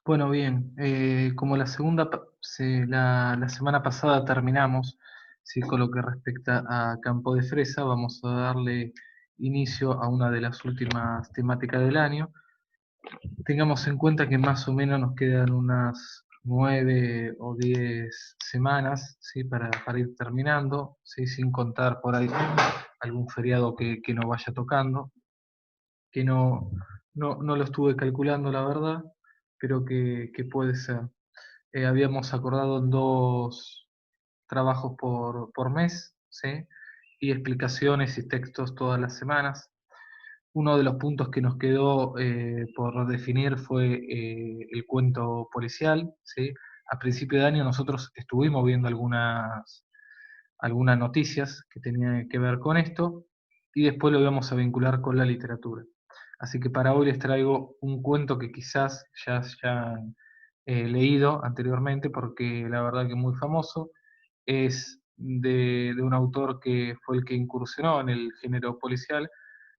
Bueno, bien, como la segunda, la semana pasada terminamos, sí, con lo que respecta a Campo de Fresa, vamos a darle inicio a una de las últimas temáticas del año. Tengamos en cuenta que más o menos nos quedan unas 9 o 10 semanas, ¿sí? Para ir terminando, ¿sí? Sin contar por ahí algún feriado que nos vaya tocando, que no lo estuve calculando, la verdad, pero que puede ser. Habíamos acordado en 2 trabajos por mes, ¿sí? Y explicaciones y textos todas las semanas. Uno de los puntos que nos quedó por definir fue el cuento policial, ¿sí? A principio de año nosotros estuvimos viendo algunas noticias que tenían que ver con esto y después lo íbamos a vincular con la literatura. Así que para hoy les traigo un cuento que quizás ya hayan leído anteriormente porque la verdad que es muy famoso. Es de un autor que fue el que incursionó en el género policial,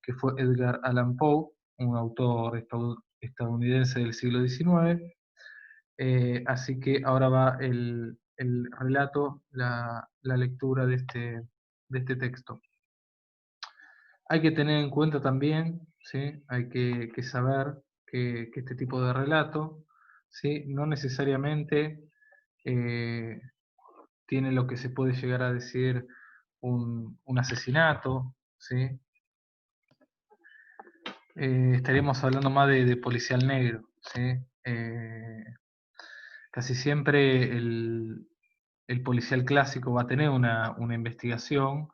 que fue Edgar Allan Poe, un autor estadounidense del siglo XIX. Así que ahora va el relato, la lectura de este texto. Hay que tener en cuenta también, ¿sí? Hay que saber que este tipo de relato, ¿sí? No necesariamente eh, tiene lo que se puede llegar a decir un asesinato, ¿sí? Estaríamos hablando más de policial negro, ¿sí? Eh, Casi siempre el policial clásico va a tener una investigación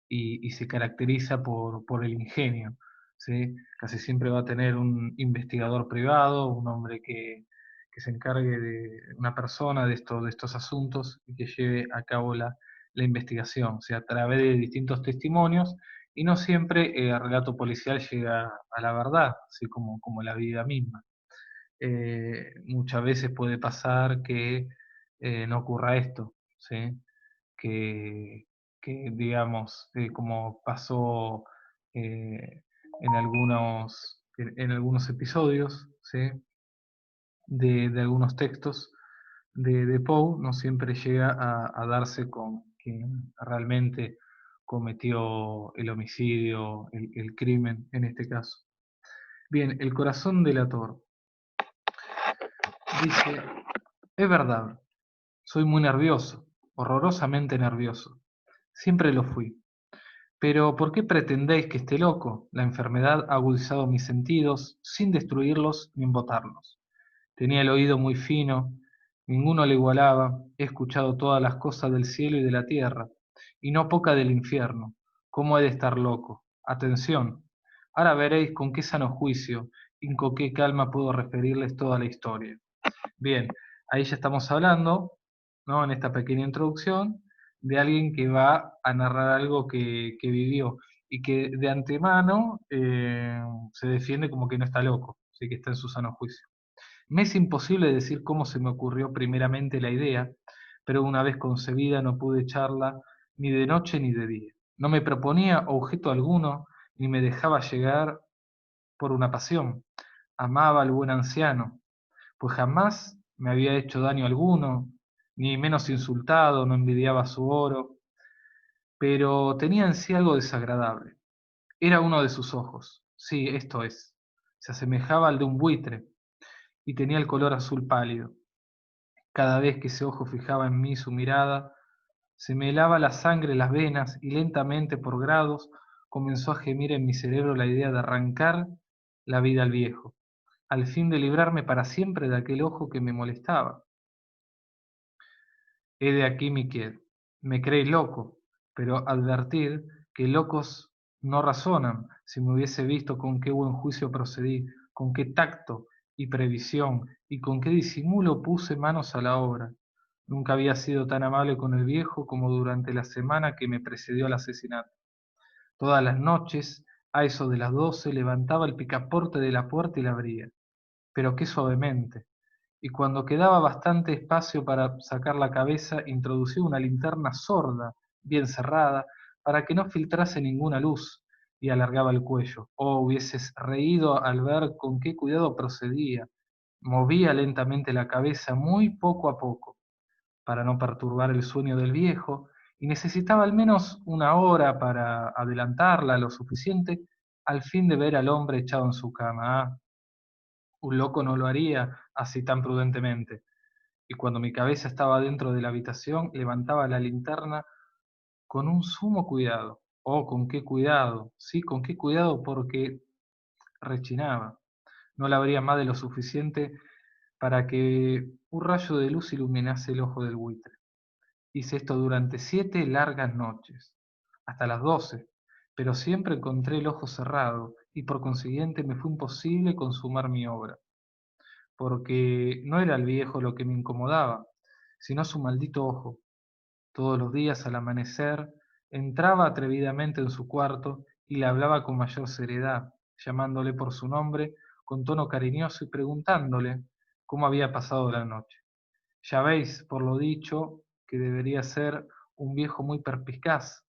y se caracteriza por el ingenio, ¿sí? Casi siempre va a tener un investigador privado, un hombre que se encargue de una persona de estos asuntos y que lleve a cabo la investigación, o sea, a través de distintos testimonios, y no siempre el relato policial llega a la verdad, así como la vida misma. Muchas veces puede pasar que no ocurra esto, ¿sí? Que, que, digamos, como pasó eh, en algunos episodios, ¿sí? De algunos textos de Poe, no siempre llega a darse con quien realmente cometió el homicidio, el crimen en este caso. Bien, el corazón delator. Dice, es verdad, soy muy nervioso, horrorosamente nervioso. Siempre lo fui. Pero ¿por qué pretendéis que esté loco? La enfermedad ha agudizado mis sentidos sin destruirlos ni embotarlos. Tenía el oído muy fino, ninguno le igualaba, he escuchado todas las cosas del cielo y de la tierra, y no poca del infierno. ¿Cómo he de estar loco? Atención, ahora veréis con qué sano juicio y con qué calma puedo referirles toda la historia. Bien, ahí ya estamos hablando, ¿no? En esta pequeña introducción, de alguien que va a narrar algo que vivió y que de antemano se defiende como que no está loco, sí que está en su sano juicio. Me es imposible decir cómo se me ocurrió primeramente la idea, pero una vez concebida no pude echarla ni de noche ni de día. No me proponía objeto alguno, ni me dejaba llegar por una pasión. Amaba al buen anciano, pues jamás me había hecho daño alguno, ni menos insultado, no envidiaba su oro, pero tenía en sí algo desagradable. Era uno de sus ojos, sí, esto es. Se asemejaba al de un buitre y tenía el color azul pálido. Cada vez que ese ojo fijaba en mí su mirada, se me helaba la sangre en las venas y lentamente, por grados, comenzó a gemir en mi cerebro la idea de arrancar la vida al viejo, al fin de librarme para siempre de aquel ojo que me molestaba. He de aquí mi qued. Me creéis loco, pero advertid que locos no razonan. Si me hubiese visto con qué buen juicio procedí, con qué tacto y previsión, y con qué disimulo puse manos a la obra. Nunca había sido tan amable con el viejo como durante la semana que me precedió al asesinato. Todas las noches, a eso de las 12, levantaba el picaporte de la puerta y la abría, pero qué suavemente, y cuando quedaba bastante espacio para sacar la cabeza, introducía una linterna sorda, bien cerrada, para que no filtrase ninguna luz, y alargaba el cuello. Oh, hubieses reído al ver con qué cuidado procedía. Movía lentamente la cabeza muy poco a poco, para no perturbar el sueño del viejo, y necesitaba al menos una hora para adelantarla lo suficiente al fin de ver al hombre echado en su cama. Ah, un loco no lo haría así tan prudentemente. Y cuando mi cabeza estaba dentro de la habitación, levantaba la linterna con un sumo cuidado. Oh, con qué cuidado, sí, con qué cuidado, porque rechinaba. No la abría más de lo suficiente para que un rayo de luz iluminase el ojo del buitre. Hice esto durante 7 largas noches, hasta las 12, pero siempre encontré el ojo cerrado y por consiguiente me fue imposible consumar mi obra, porque no era el viejo lo que me incomodaba, sino su maldito ojo. Todos los días al amanecer entraba atrevidamente en su cuarto y le hablaba con mayor seriedad, llamándole por su nombre con tono cariñoso y preguntándole cómo había pasado la noche. Ya veis, por lo dicho, que debería ser un viejo muy perspicaz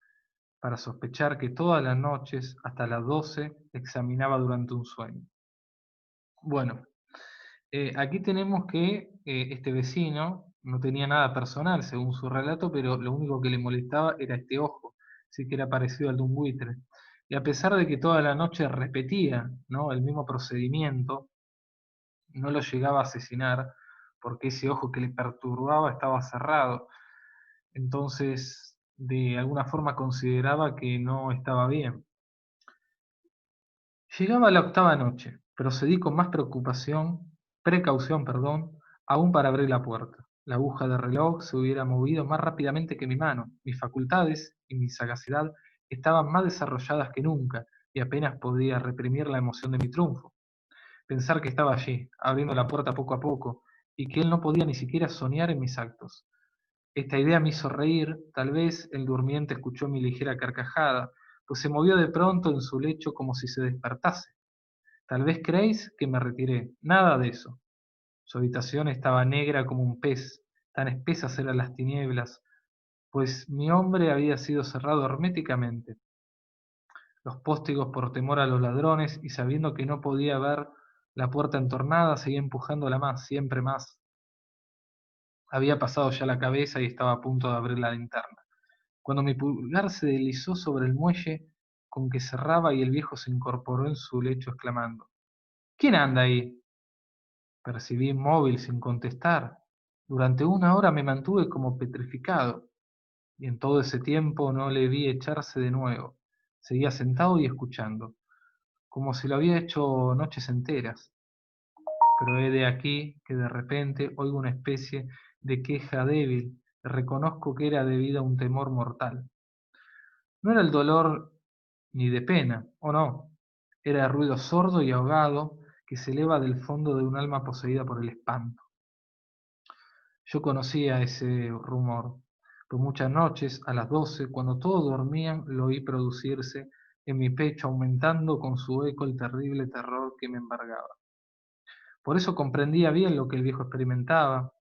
para sospechar que todas las noches, hasta las 12, examinaba durante un sueño. Bueno, aquí tenemos que este vecino no tenía nada personal, según su relato, pero lo único que le molestaba era este ojo, sí que era parecido al de un buitre. Y a pesar de que toda la noche repetía, ¿no?, el mismo procedimiento, no lo llegaba a asesinar porque ese ojo que le perturbaba estaba cerrado. Entonces, de alguna forma consideraba que no estaba bien. Llegaba la octava noche. Procedí con más precaución, perdón, aún para abrir la puerta. La aguja del reloj se hubiera movido más rápidamente que mi mano. Mis facultades y mi sagacidad estaban más desarrolladas que nunca y apenas podía reprimir la emoción de mi triunfo. Pensar que estaba allí, abriendo la puerta poco a poco, y que él no podía ni siquiera soñar en mis actos. Esta idea me hizo reír, tal vez el durmiente escuchó mi ligera carcajada, pues se movió de pronto en su lecho como si se despertase. Tal vez creéis que me retiré. Nada de eso. Su habitación estaba negra como un pez, tan espesas eran las tinieblas, pues mi hombre había sido cerrado herméticamente. Los póstigos por temor a los ladrones y sabiendo que no podía ver la puerta entornada, seguía empujándola más, siempre más. Había pasado ya la cabeza y estaba a punto de abrir la linterna, cuando mi pulgar se deslizó sobre el muelle con que cerraba y el viejo se incorporó en su lecho exclamando: ¿Quién anda ahí? Percibí inmóvil sin contestar. Durante una hora me mantuve como petrificado, y en todo ese tiempo no le vi echarse de nuevo. Seguía sentado y escuchando, como si lo había hecho noches enteras. Pero he de aquí que de repente oigo una especie de queja débil, y reconozco que era debida a un temor mortal. No era el dolor ni de pena, o no, era el ruido sordo y ahogado que se eleva del fondo de un alma poseída por el espanto. Yo conocía ese rumor, pues muchas noches, a las 12, cuando todos dormían, lo oí producirse en mi pecho, aumentando con su eco el terrible terror que me embargaba. Por eso comprendía bien lo que el viejo experimentaba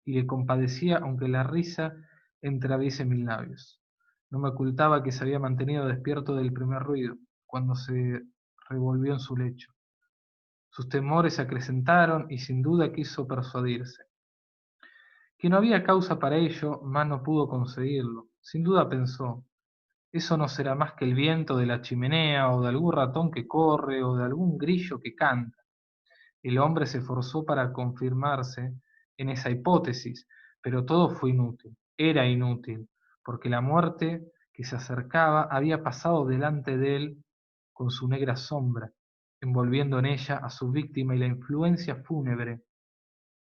y le compadecía aunque la risa entraviese mis labios. No me ocultaba que se había mantenido despierto del primer ruido, cuando se revolvió en su lecho. Sus temores se acrecentaron y sin duda quiso persuadirse. Que no había causa para ello, mas no pudo conseguirlo. Sin duda pensó, eso no será más que el viento de la chimenea o de algún ratón que corre o de algún grillo que canta. El hombre se esforzó para confirmarse en esa hipótesis, pero todo fue inútil. Era inútil, porque la muerte que se acercaba había pasado delante de él con su negra sombra, envolviendo en ella a su víctima y la influencia fúnebre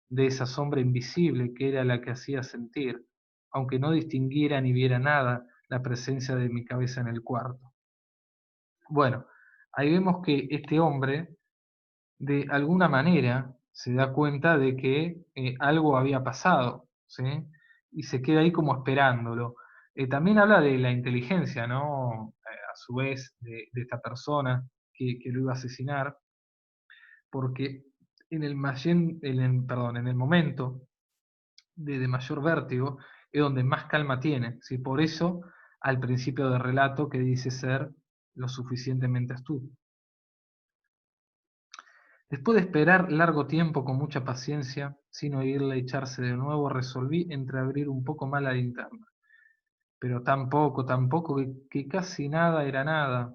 de esa sombra invisible que era la que hacía sentir, aunque no distinguiera ni viera nada, la presencia de mi cabeza en el cuarto. Bueno, ahí vemos que este hombre de alguna manera se da cuenta de que algo había pasado, ¿sí? Y se queda ahí como esperándolo. También habla de la inteligencia, ¿no? A su vez, de esta persona que lo iba a asesinar, porque en el momento de mayor vértigo es donde más calma tiene, ¿sí? Por eso, al principio del relato que dice ser lo suficientemente astuto. Después de esperar largo tiempo con mucha paciencia, sin oírle echarse de nuevo, resolví entreabrir un poco más la linterna. Pero tan poco, que casi nada era nada.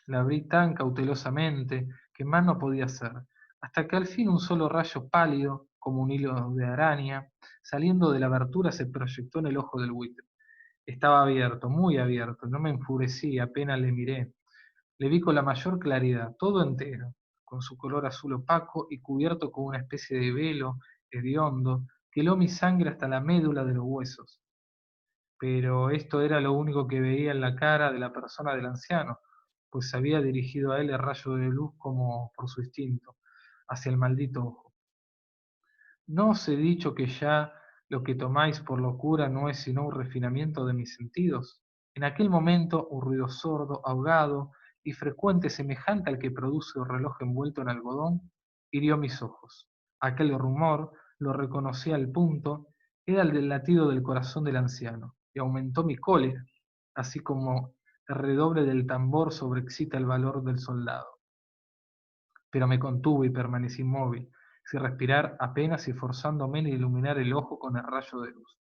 La abrí tan cautelosamente que más no podía hacer, hasta que al fin un solo rayo pálido, como un hilo de araña, saliendo de la abertura se proyectó en el ojo del buitre. Estaba abierto, muy abierto, no me enfurecí, apenas le miré. Le vi con la mayor claridad, todo entero, con su color azul opaco y cubierto con una especie de velo hediondo que heló mi sangre hasta la médula de los huesos. Pero esto era lo único que veía en la cara de la persona del anciano, pues había dirigido a él el rayo de luz como por su instinto, hacia el maldito ojo. ¿No os he dicho que ya lo que tomáis por locura no es sino un refinamiento de mis sentidos? En aquel momento, un ruido sordo, ahogado y frecuente, semejante al que produce un reloj envuelto en algodón, hirió mis ojos. Aquel rumor, lo reconocí al punto, era el del latido del corazón del anciano, y aumentó mi cólera, así como el redoble del tambor sobreexcita el valor del soldado. Pero me contuve y permanecí inmóvil, sin respirar apenas y forzándome en iluminar el ojo con el rayo de luz.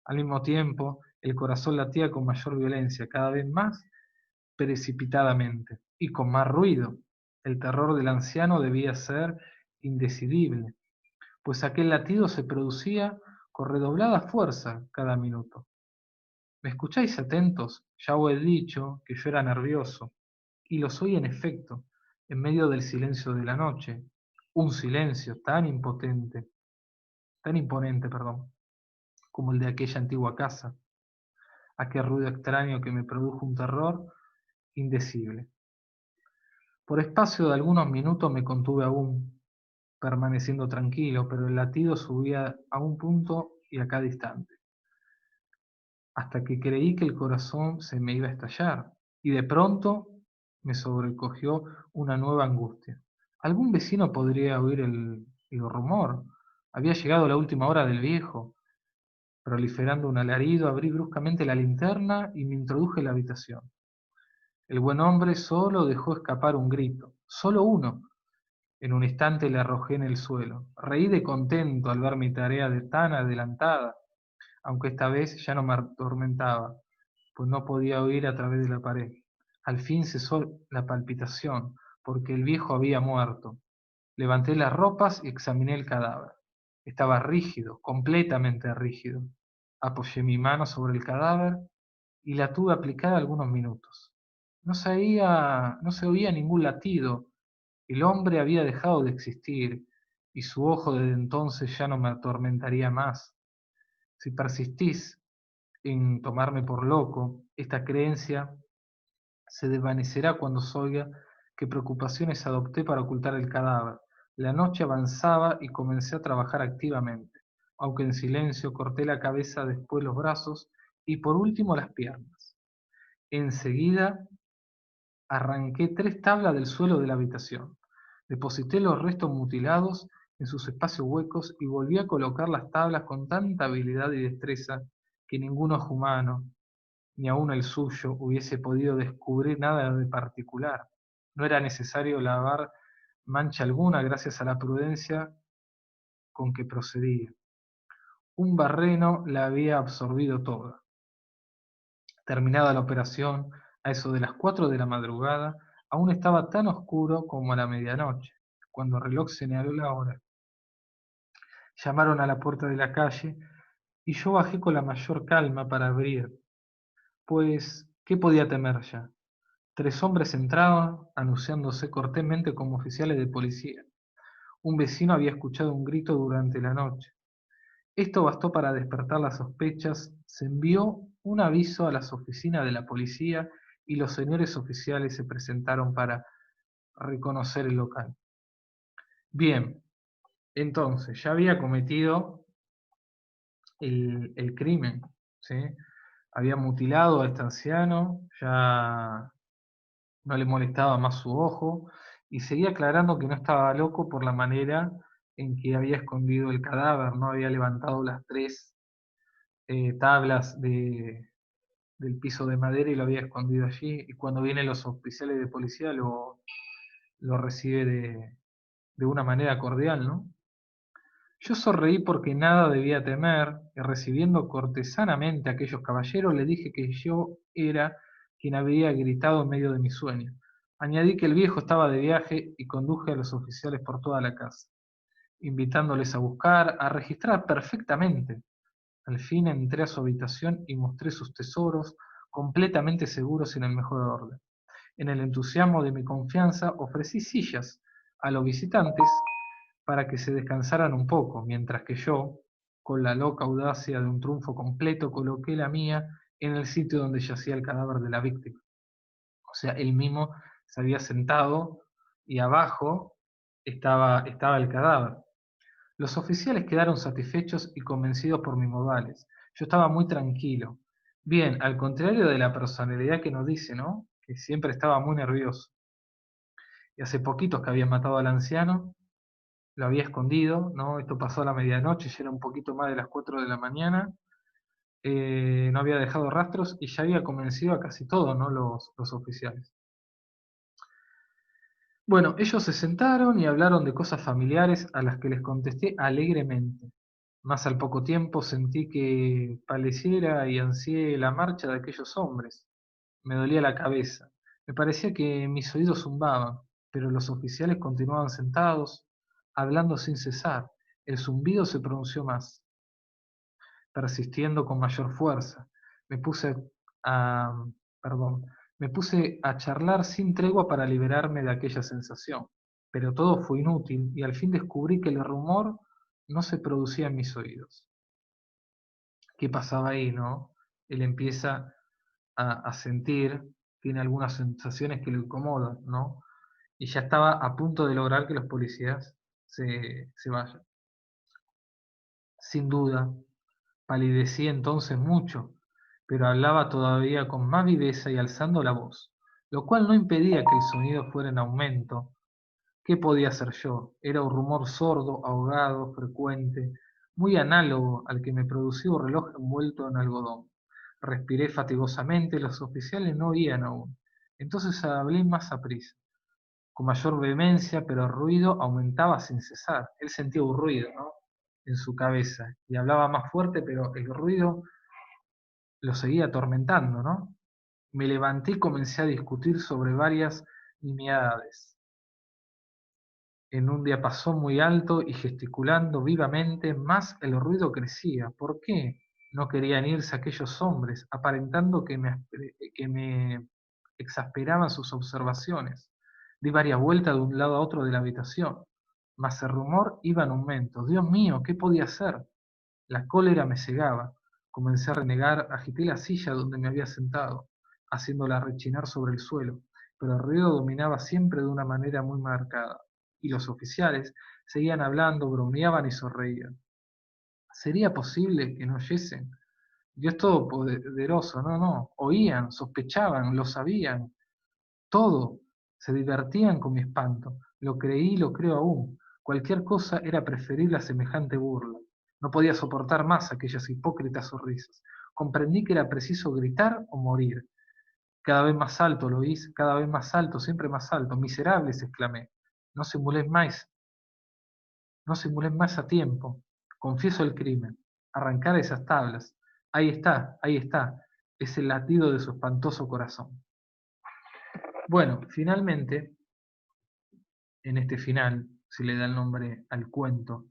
Al mismo tiempo, el corazón latía con mayor violencia, cada vez más precipitadamente, y con más ruido. El terror del anciano debía ser indecidible, pues aquel latido se producía con redoblada fuerza cada minuto. ¿Me escucháis atentos? Ya os he dicho que yo era nervioso, y lo soy en efecto, en medio del silencio de la noche, un silencio tan imponente, perdón, como el de aquella antigua casa, aquel ruido extraño que me produjo un terror indecible. Por espacio de algunos minutos me contuve aún, permaneciendo tranquilo, pero el latido subía a un punto y a cada instante, hasta que creí que el corazón se me iba a estallar, y de pronto me sobrecogió una nueva angustia. ¿Algún vecino podría oír el rumor? Había llegado la última hora del viejo. Proliferando un alarido, abrí bruscamente la linterna y me introduje en la habitación. El buen hombre solo dejó escapar un grito, solo uno. En un instante le arrojé en el suelo. Reí de contento al ver mi tarea de tan adelantada, aunque esta vez ya no me atormentaba, pues no podía oír a través de la pared. Al fin cesó la palpitación, porque el viejo había muerto. Levanté las ropas y examiné el cadáver. Estaba rígido, completamente rígido. Apoyé mi mano sobre el cadáver y la tuve aplicada algunos minutos. No se oía ningún latido. El hombre había dejado de existir y su ojo desde entonces ya no me atormentaría más. Si persistís en tomarme por loco, esta creencia se desvanecerá cuando os oiga qué preocupaciones adopté para ocultar el cadáver. La noche avanzaba y comencé a trabajar activamente, aunque en silencio corté la cabeza, después los brazos y por último las piernas. Enseguida arranqué 3 tablas del suelo de la habitación, deposité los restos mutilados en sus espacios huecos y volví a colocar las tablas con tanta habilidad y destreza que ningún ojo humano, ni aun el suyo, hubiese podido descubrir nada de particular. No era necesario lavar mancha alguna gracias a la prudencia con que procedía. Un barreno la había absorbido toda. Terminada la operación, a eso de las 4 de la madrugada, aún estaba tan oscuro como a la medianoche, cuando el reloj señaló la hora. Llamaron a la puerta de la calle y yo bajé con la mayor calma para abrir, pues, ¿qué podía temer ya? 3 hombres entraban, anunciándose cortésmente como oficiales de policía. Un vecino había escuchado un grito durante la noche. Esto bastó para despertar las sospechas. Se envió un aviso a las oficinas de la policía y los señores oficiales se presentaron para reconocer el local. Bien, entonces ya había cometido el crimen, ¿sí? Había mutilado a este anciano, ya no le molestaba más su ojo y seguía aclarando que no estaba loco por la manera en que había escondido el cadáver, no había levantado las 3 tablas del piso de madera y lo había escondido allí, y cuando vienen los oficiales de policía lo recibe de una manera cordial, ¿no? Yo sonreí porque nada debía temer, y recibiendo cortesanamente a aquellos caballeros, le dije que yo era quien había gritado en medio de mi sueño. Añadí que el viejo estaba de viaje y conduje a los oficiales por toda la casa, invitándoles a buscar, a registrar perfectamente. Al fin entré a su habitación y mostré sus tesoros, completamente seguros y en el mejor orden. En el entusiasmo de mi confianza ofrecí sillas a los visitantes para que se descansaran un poco, mientras que yo, con la loca audacia de un triunfo completo, coloqué la mía en el sitio donde yacía el cadáver de la víctima. O sea, él mismo se había sentado y abajo estaba el cadáver. Los oficiales quedaron satisfechos y convencidos por mis modales. Yo estaba muy tranquilo. Bien, al contrario de la personalidad que nos dice, ¿no? Que siempre estaba muy nervioso. Y hace poquitos que habían matado al anciano, lo había escondido, ¿no? Esto pasó a la medianoche, ya era un poquito más de las 4 de la mañana. No había dejado rastros y ya había convencido a casi todos, ¿no? Los oficiales. Bueno, ellos se sentaron y hablaron de cosas familiares a las que les contesté alegremente. Más al poco tiempo sentí que paleciera y ansié la marcha de aquellos hombres. Me dolía la cabeza. Me parecía que mis oídos zumbaban, pero los oficiales continuaban sentados, hablando sin cesar. El zumbido se pronunció más, persistiendo con mayor fuerza. Me puse a, perdón, me puse a charlar sin tregua para liberarme de aquella sensación. Pero todo fue inútil y al fin descubrí que el rumor no se producía en mis oídos. ¿Qué pasaba ahí, no? Él empieza a sentir, tiene algunas sensaciones que lo incomodan, ¿no? Y ya estaba a punto de lograr que los policías se vayan. Sin duda, palidecí entonces mucho, pero hablaba todavía con más viveza y alzando la voz, lo cual no impedía que el sonido fuera en aumento. ¿Qué podía hacer yo? Era un rumor sordo, ahogado, frecuente, muy análogo al que me producía un reloj envuelto en algodón. Respiré fatigosamente, los oficiales no oían aún. Entonces hablé más aprisa, con mayor vehemencia, pero el ruido aumentaba sin cesar. Él sentía un ruido, ¿no? En su cabeza, y hablaba más fuerte, pero el ruido lo seguía atormentando, ¿no? Me levanté y comencé a discutir sobre varias nimiedades en un diapasón muy alto y gesticulando vivamente, más el ruido crecía. ¿Por qué no querían irse aquellos hombres, aparentando que me exasperaban sus observaciones? Di varias vueltas de un lado a otro de la habitación, mas el rumor iba en aumento. Dios mío, ¿qué podía hacer? La cólera me cegaba. Comencé a renegar, agité la silla donde me había sentado, haciéndola rechinar sobre el suelo, pero el ruido dominaba siempre de una manera muy marcada, y los oficiales seguían hablando, bromeaban y sonreían. ¿Sería posible que no oyesen? Dios Todopoderoso, no, no, oían, sospechaban, lo sabían, todo. Se divertían con mi espanto. Lo creí y lo creo aún. Cualquier cosa era preferible a semejante burla. No podía soportar más aquellas hipócritas sonrisas. Comprendí que era preciso gritar o morir. Cada vez más alto, lo oís, cada vez más alto, siempre más alto. Miserables, exclamé. No simulen más, no simulen más a tiempo. Confieso el crimen. Arrancar esas tablas. Ahí está, ahí está. Es el latido de su espantoso corazón. Bueno, finalmente, en este final se le da el nombre al cuento,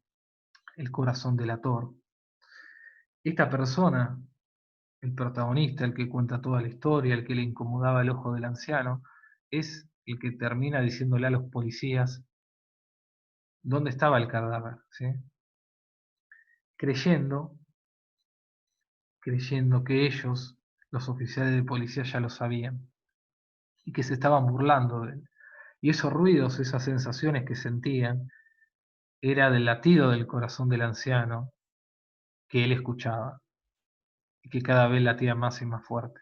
El corazón delator. Esta persona, el protagonista, el que cuenta toda la historia, el que le incomodaba el ojo del anciano, es el que termina diciéndole a los policías dónde estaba el cadáver, ¿sí? Creyendo, creyendo que ellos, los oficiales de policía, ya lo sabían y que se estaban burlando de él. Y esos ruidos, esas sensaciones que sentían, era del latido del corazón del anciano que él escuchaba y que cada vez latía más y más fuerte.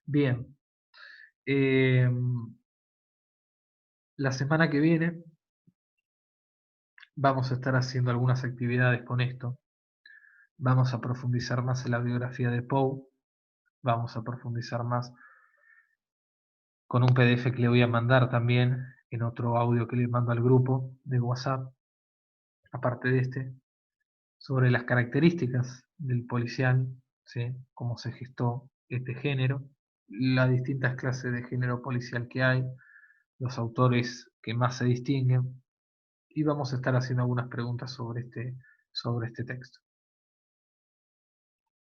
Bien, eh, la semana que viene vamos a estar haciendo algunas actividades con esto. Vamos a profundizar más en la biografía de Poe. Vamos a profundizar más con un PDF que le voy a mandar también en otro audio que le mando al grupo de WhatsApp, aparte de este, sobre las características del policial, ¿sí? Cómo se gestó este género, las distintas clases de género policial que hay, los autores que más se distinguen, y vamos a estar haciendo algunas preguntas sobre este texto.